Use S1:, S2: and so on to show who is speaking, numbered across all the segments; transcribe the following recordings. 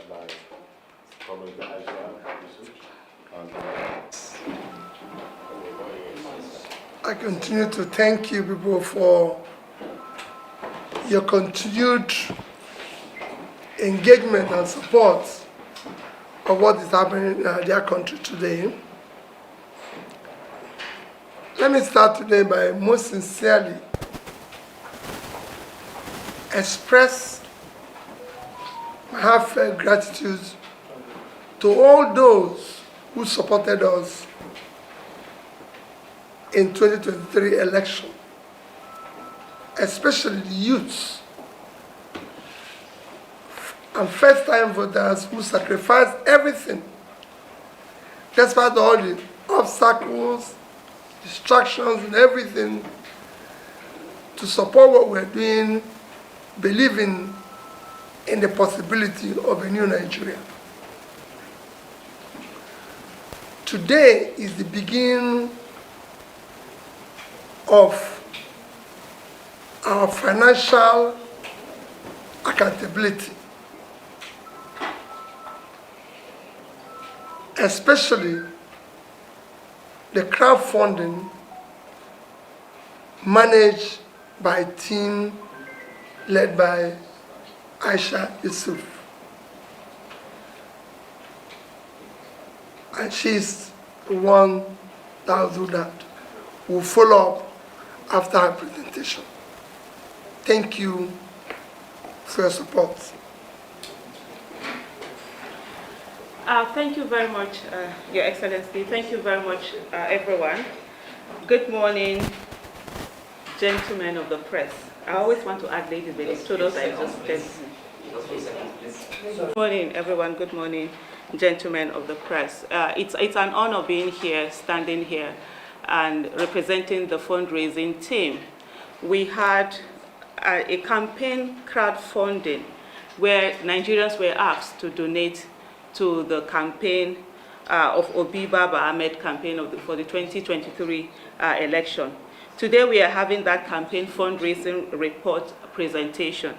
S1: by Comrade Aisha Yusuf.
S2: I continue to thank you people for your continued engagement and support of what is happening in their country today. Let me start today by most sincerely express my heartfelt gratitude to all those who supported us in 2023 election, especially the youths and first-time voters who sacrificed everything, despite all the obstacles, distractions, and everything, to support what we're doing, believing in the possibility of a new Nigeria. Today is the beginning of our financial accountability, especially the crowdfunding managed by a team led by Aisha Yusuf. And she's the one that will do that. We'll follow up after her presentation. Thank you for your support.
S3: Thank you very much, Your Excellency. Thank you very much, everyone. Good morning, gentlemen of the press. I always want to add ladies, but it's told us I just said. Good morning, everyone. Good morning, gentlemen of the press. It's an honor being here, standing here, and representing the fundraising team. We had a campaign crowdfunding where Nigerians were asked to donate to the campaign of Obi Baba Ahmed campaign for the 2023 election. Today we are having that campaign fundraising report presentation.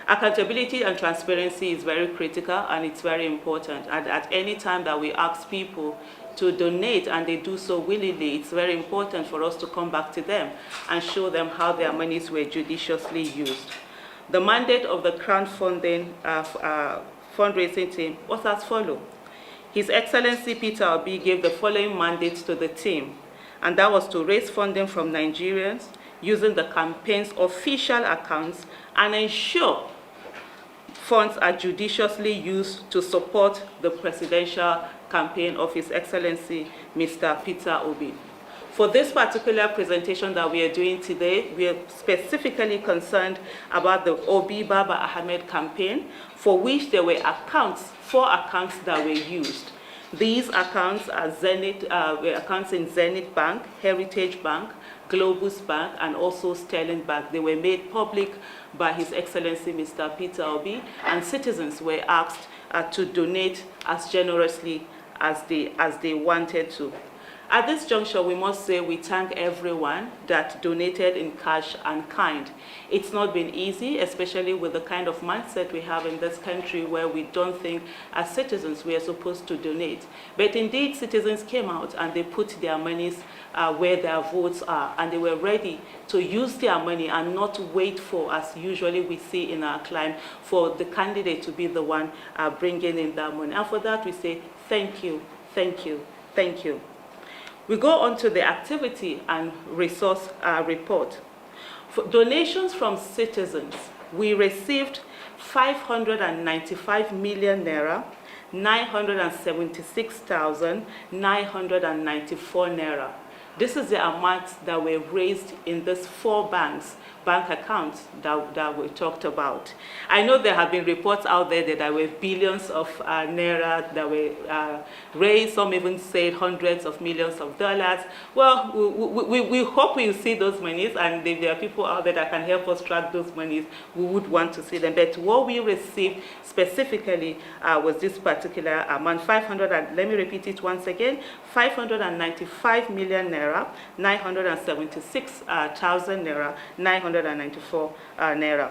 S3: Accountability and transparency is very critical and it's very important. And at any time that we ask people to donate and they do so willingly, it's very important for us to come back to them and show them how their monies were judiciously used. The mandate of the crowdfunding fundraising team was as follows. His Excellency Peter Obi gave the following mandates to the team, and that was to raise funding from Nigerians using the campaign's official accounts and ensure funds are judiciously used to support the presidential campaign of His Excellency Mr. Peter Obi. For this particular presentation that we are doing today, we are specifically concerned about the Obi Baba Ahmed campaign, for which there were four accounts that were used. These accounts are were accounts in Zenith Bank, Heritage Bank, Globus Bank, and also Sterling Bank. They were made public by His Excellency Mr. Peter Obi, and citizens were asked to donate as generously as they wanted to. At this juncture, we must say we thank everyone that donated in cash and kind. It's not been easy, especially with the kind of mindset we have in this country where we don't think as citizens we are supposed to donate. But indeed, citizens came out and they put their monies where their votes are, and they were ready to use their money and not wait for, as usually we see in our climb, for the candidate to be the one bringing in that money. And for that, we say thank you, thank you, thank you. We go on to the activity and resource report. For donations from citizens, we received 595 million naira, 976,994 naira. This is the amount that were raised in these four bank accounts that we talked about. I know there have been reports out there that there were billions of naira that were raised. Some even said hundreds of millions of dollars. Well, we hope we'll see those monies, and if there are people out there that can help us track those monies, we would want to see them. But what we received specifically was this particular amount, let me repeat it once again, 595 million naira, 976,000 naira, 994 naira.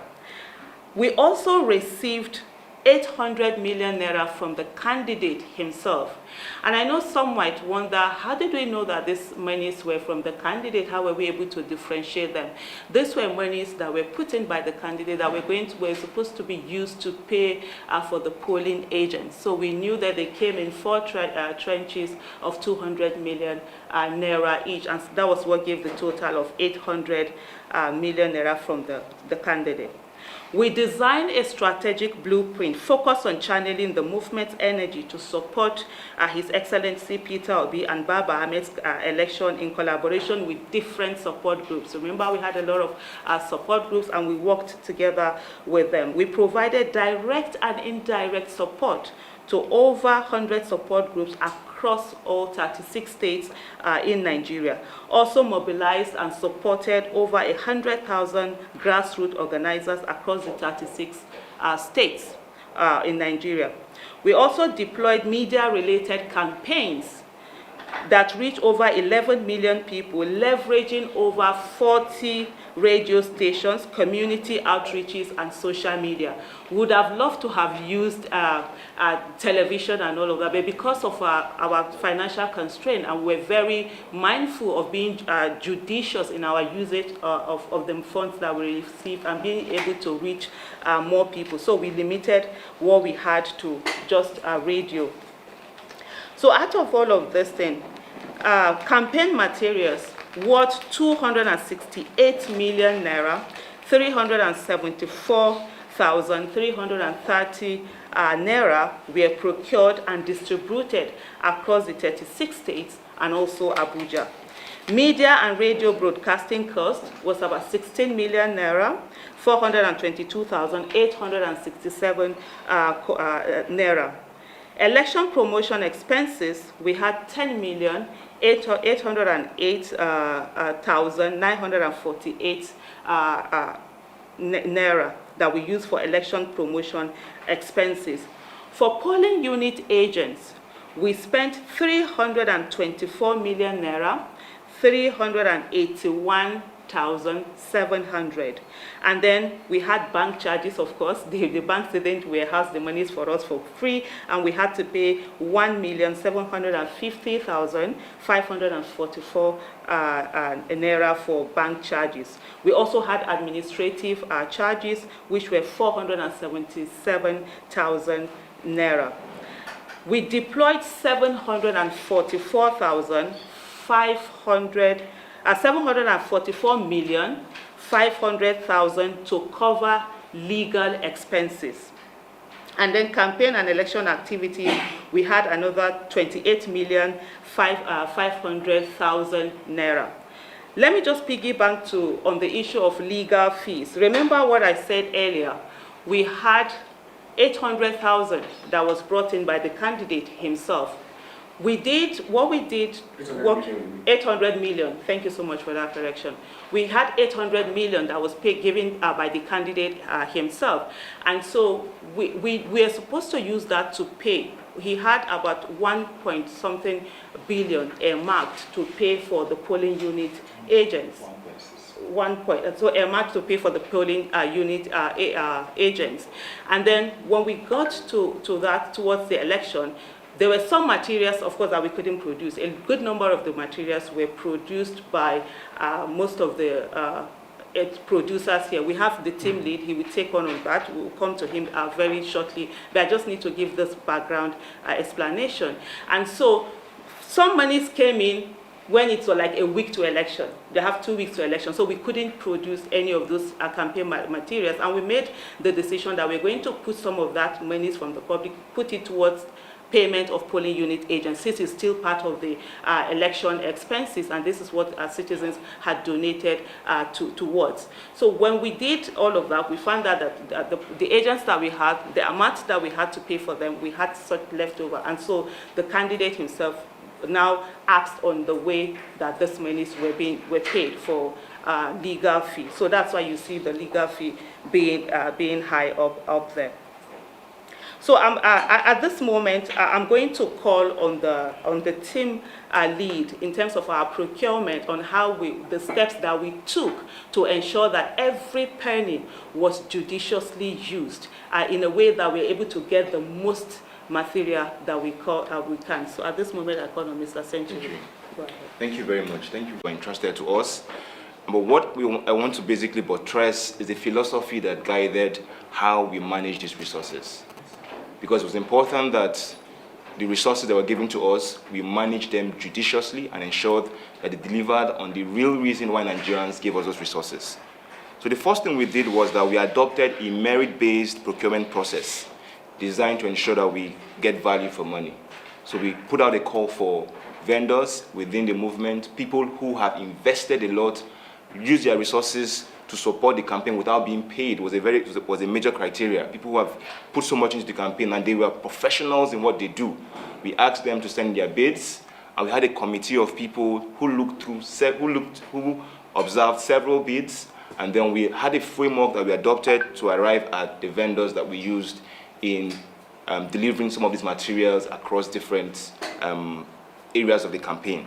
S3: We also received 800 million naira from the candidate himself. And I know some might wonder, how did we know that these monies were from the candidate? How were we able to differentiate them? These were monies that were put in by the candidate that were supposed to be used to pay for the polling agents. So we knew that they came in 4 trenches of 200 million naira each, and that was what gave the total of 800 million naira from the candidate. We designed a strategic blueprint focused on channeling the movement's energy to support His Excellency Peter Obi and Baba Ahmed's election in collaboration with different support groups. Remember, we had a lot of support groups and we worked together with them. We provided direct and indirect support to over 100 support groups across all 36 states in Nigeria. Also mobilized and supported over 100,000 grassroots organizers across the 36 states in Nigeria. We also deployed media-related campaigns that reached over 11 million people, leveraging over 40 radio stations, community outreaches, and social media. We would have loved to have used television and all of that, but because of our financial constraint, and we're very mindful of being judicious in our usage of the funds that we receive and being able to reach more people. So we limited what we had to just radio. So out of all of this thing, campaign materials worth 268 million naira, 374,330 naira were procured and distributed across the 36 states and also Abuja. Media and radio broadcasting cost was about 16 million naira, 422,867 naira. Election promotion expenses, we had 10,808,948 naira that we used for election promotion expenses. For polling unit agents, we spent 324 million naira, 381,700. And then we had bank charges, of course. The banks didn't warehouse the monies for us for free, and we had to pay 1,750,544 naira for bank charges. We also had administrative charges, which were 477,000 naira. We deployed 744,500,000 to cover legal expenses. And then campaign and election activity, we had another 28,500,000 naira. Let me just piggyback on the issue of legal fees. Remember what I said earlier, we had 800,000 that was brought in by the candidate himself. We did, 800 million. Thank you so much for that correction. We had 800 million that was given by the candidate himself. And so we are supposed to use that to pay. He had about 1-point-something billion earmarked to pay for the polling unit agents. So earmarked to pay for the polling unit agents. And then when we got to that towards the election, there were some materials, of course, that we couldn't produce. A good number of the materials were produced by most of the producers here. We have the team lead. He will take on that. We'll come to him very shortly. But I just need to give this background explanation. And so some monies came in when it's like a week to election. They have 2 weeks to election. So we couldn't produce any of those campaign materials. And we made the decision that we're going to put some of that monies from the public, put it towards payment of polling unit agents. This is still part of the election expenses, and this is what our citizens had donated towards. So when we did all of that, we found out that the agents that we had, the amount that we had to pay for them, we had such leftover. And so the candidate himself now asked on the way that these monies were paid for legal fee. So that's why you see the legal fee being high up there. So at this moment, I'm going to call on the team lead in terms of our procurement on the steps that we took to ensure that every penny was judiciously used in a way that we're able to get the most material that we can. So at this moment, I call on Mr. Century. Go ahead.
S4: Thank you very much. Thank you for entrusted to us. But what I want to basically buttress is the philosophy that guided how we manage these resources. Because it was important that the resources that were given to us, we managed them judiciously and ensured that they delivered on the real reason why Nigerians gave us those resources. So the first thing we did was that we adopted a merit-based procurement process designed to ensure that we get value for money. So we put out a call for vendors within the movement, people who have invested a lot, use their resources to support the campaign without being paid was a major criteria. People who have put so much into the campaign and they were professionals in what they do. We asked them to send their bids, and we had a committee of people who observed several bids, and then we had a framework that we adopted to arrive at the vendors that we used in delivering some of these materials across different areas of the campaign.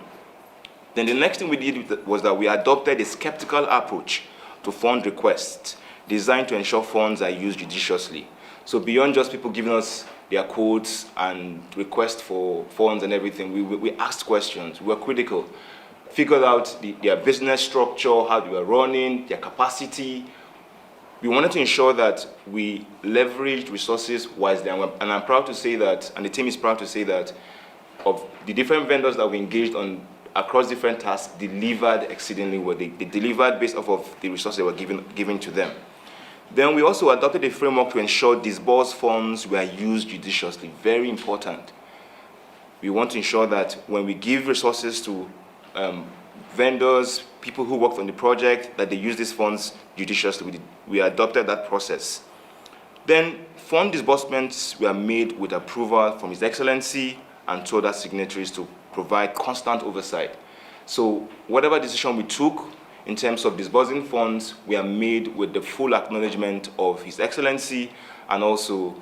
S4: Then the next thing we did was that we adopted a skeptical approach to fund requests designed to ensure funds are used judiciously. So beyond just people giving us their codes and requests for funds and everything, we asked questions, we were critical, figured out their business structure, how they were running, their capacity. We wanted to ensure that we leveraged resources wisely, and I'm proud to say that, and the team is proud to say that, of the different vendors that we engaged on across different tasks delivered exceedingly well. They delivered based off of the resources that were given to them. Then we also adopted a framework to ensure disbursed funds were used judiciously. Very important. We want to ensure that when we give resources to vendors, people who worked on the project, that they use these funds judiciously. We adopted that process. Then fund disbursements were made with approval from His Excellency and two other signatories to provide constant oversight. So whatever decision we took in terms of disbursing funds, we are made with the full acknowledgement of His Excellency and also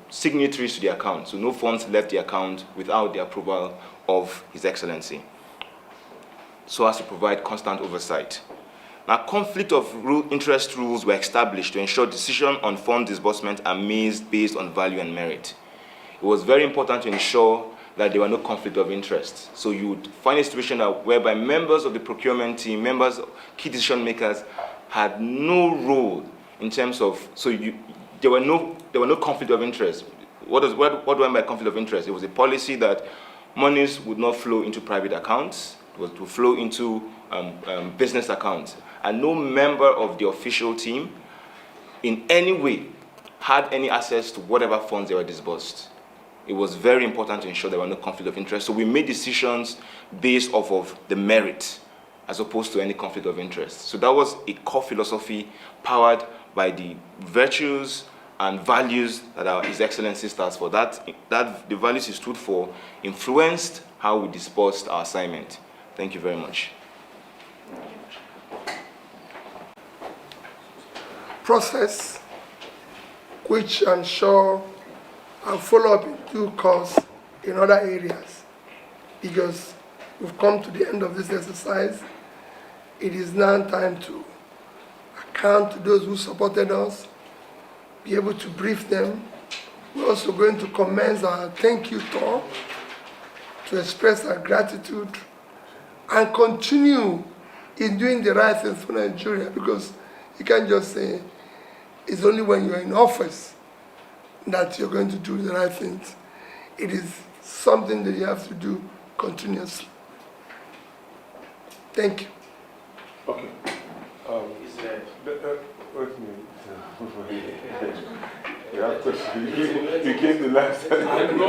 S4: signatories to the account. So no funds left the account without the approval of His Excellency, so as to provide constant oversight. Now, conflict of interest rules were established to ensure decisions on fund disbursement are made based on value and merit. It was very important to ensure that there were no conflict of interest. So you would find a situation whereby members of the procurement team, key decision makers, had no role in terms of, there were no conflict of interest. What do I mean by conflict of interest? It was a policy that monies would not flow into private accounts, it was to flow into business accounts. And no member of the official team in any way had any access to whatever funds they were disbursed. It was very important to ensure there were no conflict of interest. So we made decisions based off of the merit as opposed to any conflict of interest. So that was a core philosophy powered by the virtues and values that His Excellency stands for. That the values he stood for influenced how we disbursed our assignment. Thank you very much.
S2: Process which I'm sure I'll follow up in due course in other areas, because we've come to the end of this exercise. It is now time to account to those who supported us, be able to brief them. We're also going to commence our thank you tour to express our gratitude and continue in doing the right things for Nigeria, because you can't just say it's only when you're in office that you're going to do the right things. It is something that you have to do continuously. Thank you.
S1: Okay. Wait a minute. You have questions. You came the last time.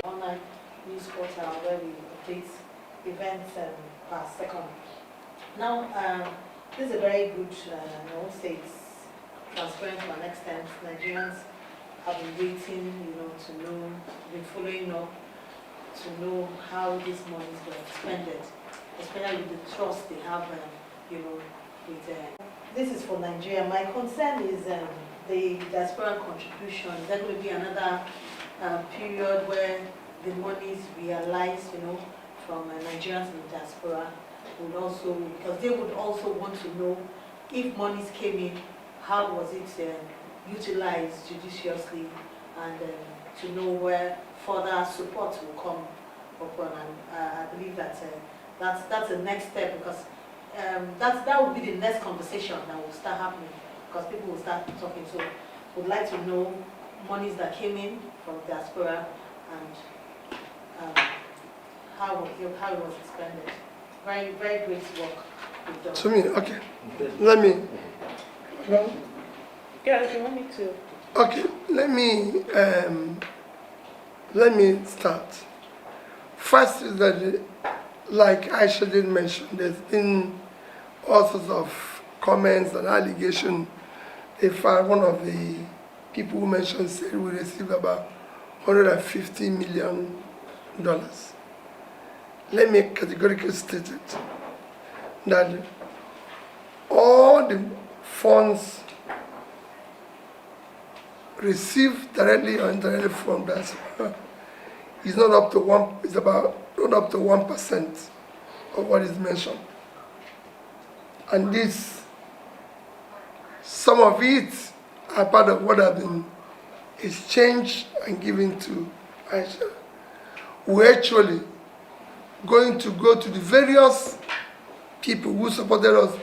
S5: Online news portal where we update events per second. Now, this is a very good, I won't say it's transparent to an extent. Nigerians have been waiting, to know, been following up, to know how these monies were expended, especially with the trust they have, with. This is for Nigeria. My concern is the diaspora contribution, is there going to be another period where the monies realized, from Nigerians in the diaspora would also, because they would also want to know if monies came in, how was it utilized judiciously, and to know where further support will come upon. And I believe that that's the next step, because that will be the next conversation that will start happening, because people will start talking. So would like to know monies that came in from diaspora and how it was expended. Very, very great work you've done.
S2: To me, okay. Let me. Well,
S3: Yeah, if you want me to.
S2: okay, let me start. First is that, like Aisha did mention, there's been all sorts of comments and allegations. If one of the people who mentioned said we received about $150 million. Let me categorically state it that all the funds received directly or indirectly from diaspora is not up to one. It's about not up to 1% of what is mentioned, and this, some of it are part of what have been exchanged and given to Aisha. We're actually going to go to the various people who supported us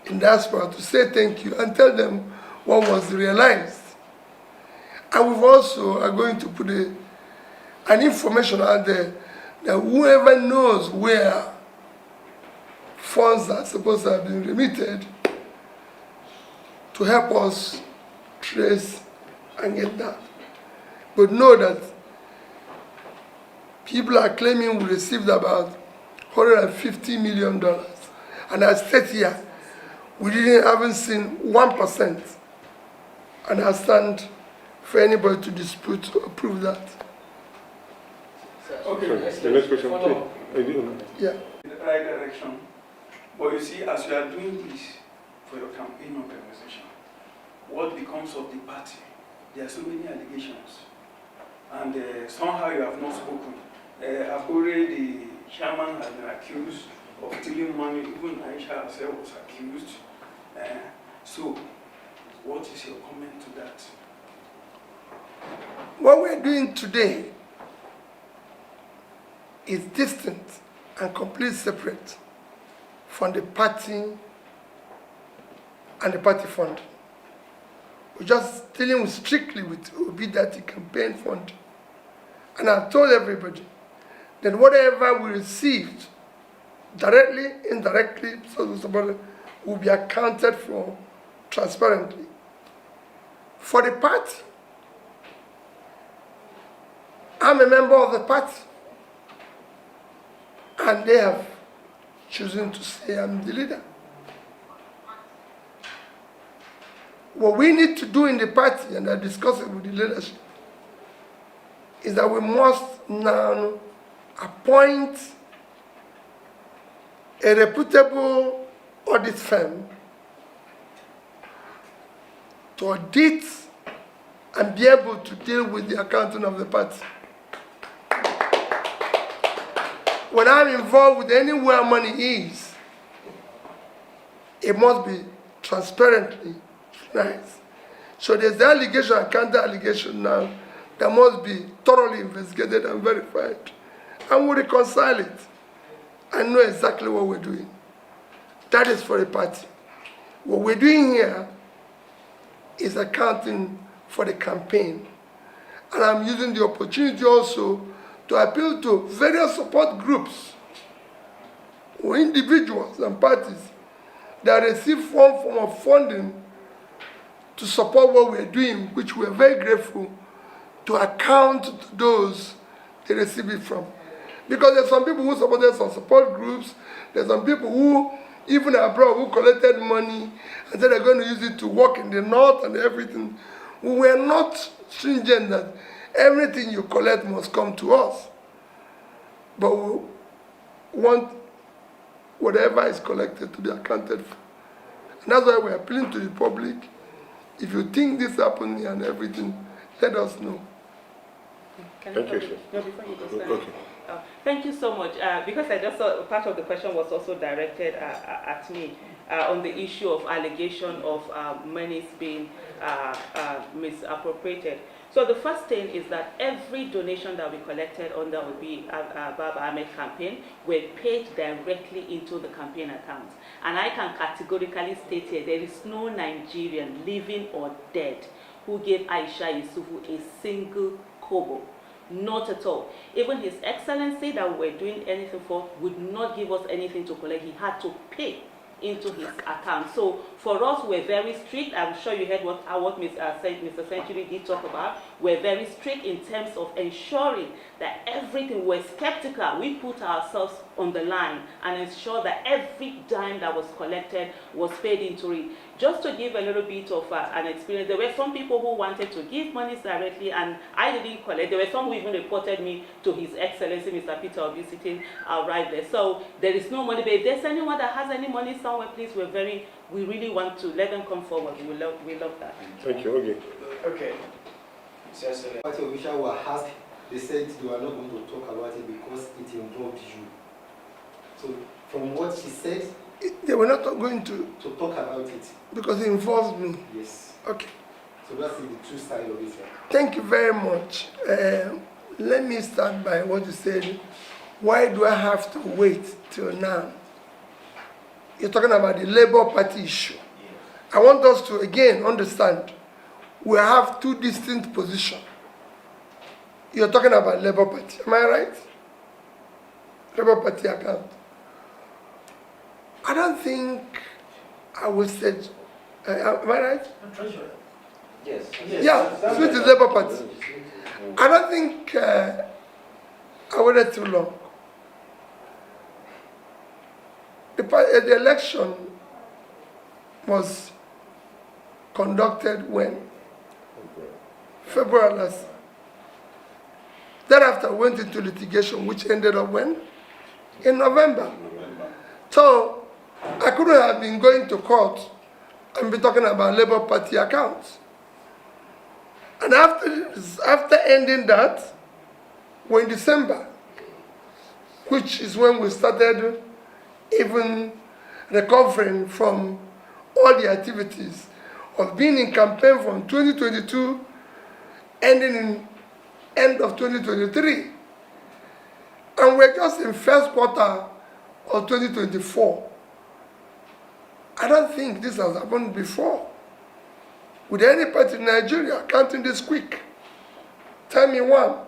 S2: in diaspora to say thank you and tell them what was realized. And we also are going to put an information out there that whoever knows where funds are supposed to have been remitted to help us trace and get that. But know that people are claiming we received about $150 million. And I state here, we haven't seen 1%. And I stand for anybody to dispute or prove that.
S6: Okay,
S1: The next question, please.
S2: Yeah.
S6: in the right direction. But you see, as you are doing this for your campaign organization, what becomes of the party? There are so many allegations. And somehow you have not spoken. Akure, the chairman, has been accused of stealing money. Even Aisha herself was accused. So, what is your comment to that?
S2: What we're doing today is distinct and completely separate from the party and the party fund. We're just dealing strictly with Obi campaign fund. And I've told everybody that whatever we received, directly, indirectly, will be accounted for transparently. For the party, I'm a member of the party, and they have chosen to say I'm the leader. What we need to do in the party, and I discuss it with the leadership, is that we must now appoint a reputable audit firm to audit and be able to deal with the accounting of the party. When I'm involved with anywhere money is, it must be transparently nice. So there's the allegation and counter allegation now that must be thoroughly investigated and verified. And we reconcile it and know exactly what we're doing. That is for the party. What we're doing here is accounting for the campaign. And I'm using the opportunity also to appeal to various support groups or individuals and parties that receive some form of funding to support what we're doing, which we're very grateful, to account to those they receive it from. Because there's some people who supported some support groups, there's some people who, even abroad, who collected money and said they're going to use it to work in the north and everything. We were not stringent that everything you collect must come to us. But we want whatever is collected to be accounted for. And that's why we're appealing to the public If you think this happened and everything, let us know.
S1: Thank you, sir.
S3: No, before you go, sir.
S1: Okay.
S3: Thank you so much. Because I just saw part of the question was also directed at me on the issue of allegation of monies being misappropriated. So the first thing is that every donation that we collected under Obi Baba Ahmed campaign were paid directly into the campaign account. And I can categorically state here, there is no Nigerian, living or dead, who gave Aisha Yusufu a single kobo. Not at all. Even His Excellency that we were doing anything for would not give us anything to collect. He had to pay into his account. So for us, we're very strict. I'm sure you heard what Mr. Century did talk about. We're very strict in terms of ensuring that everything, we're skeptical. We put ourselves on the line and ensure that every dime that was collected was paid into it. Just to give a little bit of an experience, there were some people who wanted to give money directly and I didn't collect. There were some who even reported me to His Excellency, Mr. Peter Obi, sitting right there. So there is no money, but if there's anyone that has any money somewhere, please, we really want to let them come forward. We love that.
S1: Thank you. Okay.
S7: Okay. Party officials were asked, they said they were not going to talk about it because it involved you. So from what she said,
S2: They were not going to
S7: talk about it.
S2: because it involves me.
S7: Yes.
S2: Okay.
S7: So that's the true style of it.
S2: Thank you very much. Let me start by what you said. Why do I have to wait till now? You're talking about the Labour Party issue. I want us to again understand we have two distinct positions. You're talking about Labour Party, am I right? Labour Party account. I don't think I wasted, am I right?
S7: Yes.
S2: Yeah, switch the Labour Party. I don't think I waited too long. The election was conducted when? February last year. Thereafter went into litigation, which ended up when? In November. So I couldn't have been going to court and be talking about Labour Party accounts. And after ending that, we're in December, which is when we started even recovering from all the activities of being in campaign from 2022, ending in end of 2023. And we're just in first quarter of 2024. I don't think this has happened before with any party in Nigeria counting this quick. Tell me one.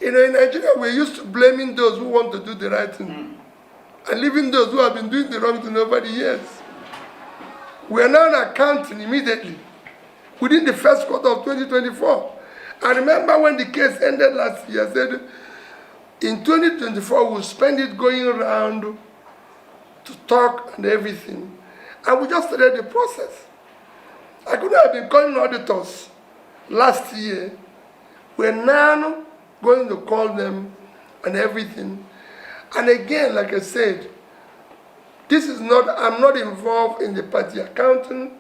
S2: You know, in Nigeria, we're used to blaming those who want to do the right thing and leaving those who have been doing the wrong thing over the years. We are now accounting immediately within the first quarter of 2024. I remember when the case ended last year, I said, in 2024, we'll spend it going around to talk and everything. And we just started the process. I could have been calling auditors last year. We're now going to call them and everything. And again, like I said, this is not, I'm not involved in the party accounting.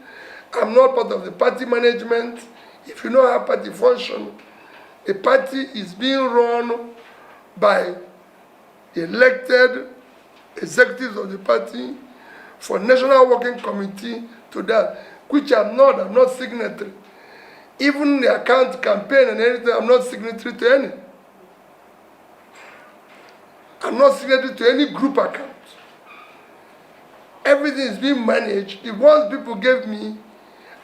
S2: I'm not part of the party management. If you know how party function, a party is being run by the elected executives of the party for National Working Committee to that, which I'm not signatory. Even the account campaign and anything, I'm not signatory to any. I'm not signatory to any group account. Everything is being managed. The ones people gave me,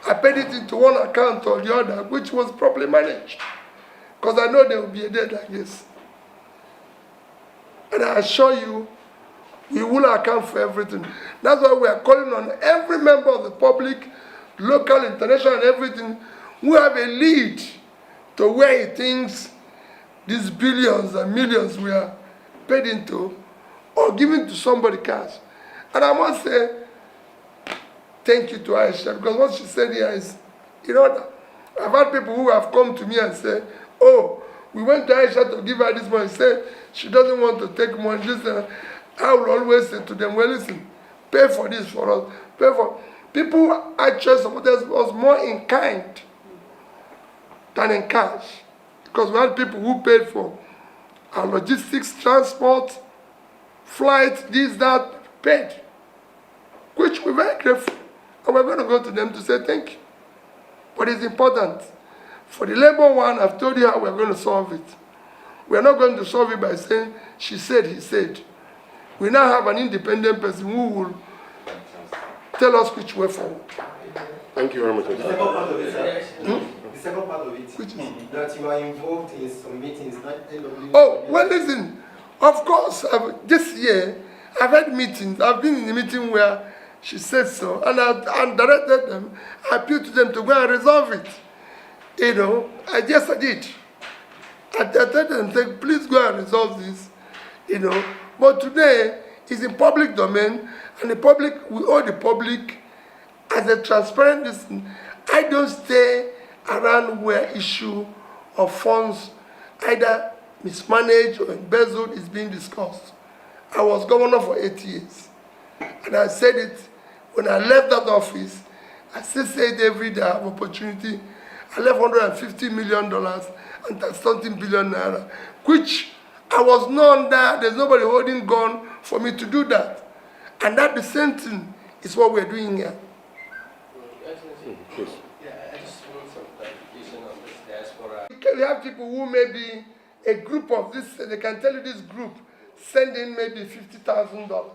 S2: I paid it into one account or the other, which was properly managed. Because I know there will be a day like this. And I assure you, we will account for everything. That's why we are calling on every member of the public, local, international, and everything, who have a lead to where he thinks these billions and millions we are paid into or given to somebody cash. And I must say, thank you to Aisha, because what she said here is, you know, I've had people who have come to me and say, oh, we went to Aisha to give her this money. She said she doesn't want to take money. Listen, I will always say to them, well, listen, pay for this for us. Pay for. People actually supported us more in kind than in cash, because we had people who paid for our logistics, transport, flights, this, that, paid, which we're very grateful. And we're going to go to them to say thank you. But it's important. For the labor one, I've told you how we're going to solve it. We're not going to solve it by saying, she said, he said. We now have an independent person who will tell us which way forward.
S1: Thank you very much.
S7: The second part of it, sir. The second part of it,
S2: Which is
S7: that you are involved in some meetings, not NW.
S2: oh, well, listen. Of course, this year, I've had meetings. I've been in a meeting where she said so, and I directed them, I appealed to them to go and resolve it. You know, I did. I directed them, said, please go and resolve this. You know, but today, it's in public domain, and the public, we owe the public as a transparent listen. I don't stay around where issue of funds either mismanaged or embezzled is being discussed. I was governor for 8 years, and I said it when I left that office. I still say it every day I have opportunity. I left $150 million and something billion naira, which I was known that there's nobody holding gun for me to do that. And that the same thing is what we're doing here.
S8: Yeah, I just want some clarification on this diaspora.
S2: We have people who may be a group of this, they can tell you this group send in maybe $50,000.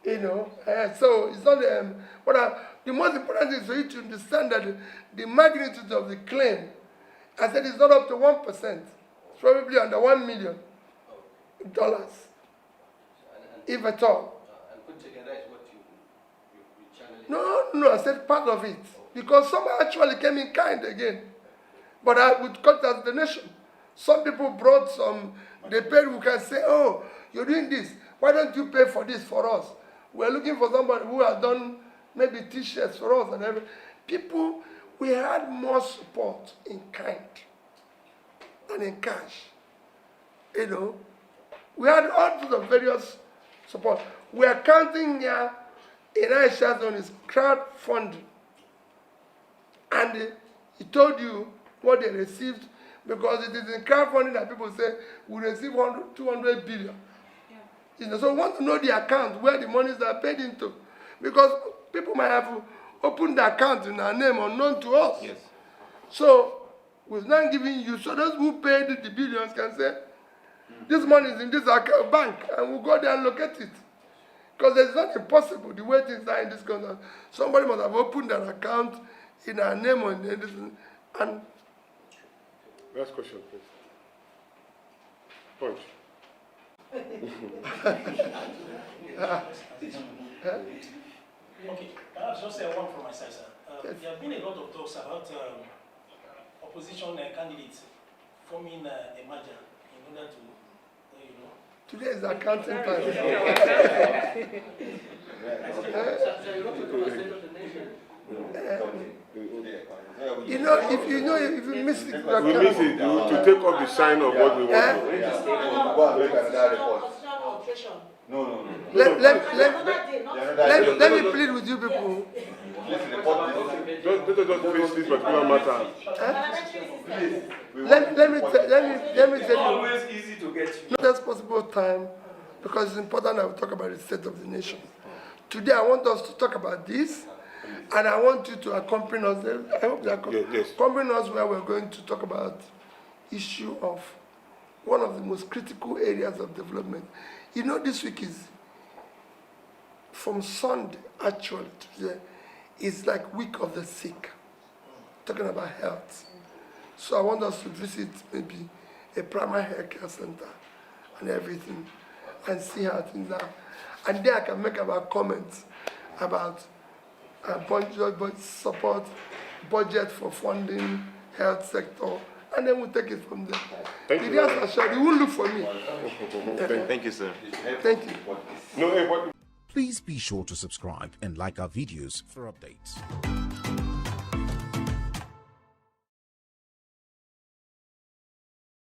S2: You know, so it's not, the most important thing is for you to understand that the magnitude of the claim, I said it's not up to 1%. It's probably under $1 million, if at all.
S8: And put together is what you channel.
S2: No, I said part of it. Because some actually came in kind again. But I would cut as the nation. Some people brought some, they paid, who can say, oh, you're doing this. Why don't you pay for this for us? We're looking for somebody who has done maybe T-shirts for us and everything. People, we had more support in kind than in cash. You know, we had all sorts of various support. We are counting here in Aisha's on his crowdfunding. And he told you what they received, because it is in crowdfunding that people say we receive 200 billion. Yeah. You know, so we want to know the account where the monies are paid into, because people might have opened the account in our name unknown to us.
S4: Yes.
S2: So we're not giving you, so those who paid the billions can say, this money is in this bank, and we'll go there and locate it. Because it's not impossible, the way things are in this country. Somebody must have opened an account in our name and
S1: Last question, please. Punch.
S9: Okay, I'll just say one from my side, sir.
S2: Yes.
S9: There have been a lot of talks about opposition candidates forming a merger in order to, you know.
S2: Today is accounting time. You know, if you miss it,
S1: We miss it to take off the shine of what we want to.
S5: No.
S2: Let me plead with you people.
S1: Don't face this particular matter.
S2: Let me tell you.
S6: Always easy to get you.
S2: Not that's possible time, because it's important that we talk about the state of the nation. Today I want us to talk about this, and I want you to accompany us. I hope you accompany us where we're going to talk about issue of one of the most critical areas of development. You know, this week is from Sunday actually to today is like week of the sick, talking about health. So I want us to visit maybe a primary health care center and everything, and see how things are. And then I can make about comments about budget support, budget for funding health sector, and then we'll take it from there.
S1: Thank you.
S2: You won't look for me.
S4: Thank you, sir.
S2: Thank you.
S1: No, hey, what?
S10: Please be sure to subscribe and like our videos for updates.